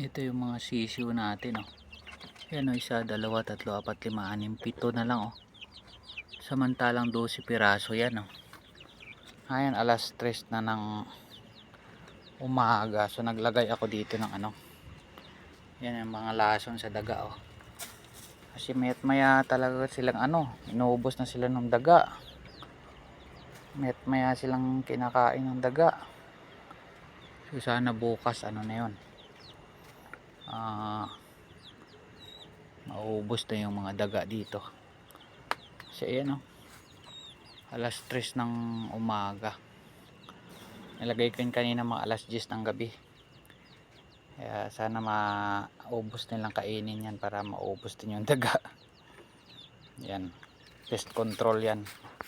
Ito yung mga sisiw natin, oh. Yan, oh, isa, dalawa, tatlo, apat, lima, anim, pito na lang, oh. Samantalang 12 piraso yan, oh. Ayan, alas 3 na ng umaga. So naglagay ako dito ng ano. Yan yung mga lason sa daga, oh. Kasi mayat maya talaga silang ano, inuubos na sila ng daga. Mayat maya silang kinakain ng daga. So sana bukas ano na yun, maubos na yung mga daga dito. So ayan, oh, alas 3 ng umaga. Nilagay ko yun kanina mga alas 10 ng gabi. Kaya sana maubos nilang kainin yan para maubos din yung daga. Yan, pest control yan.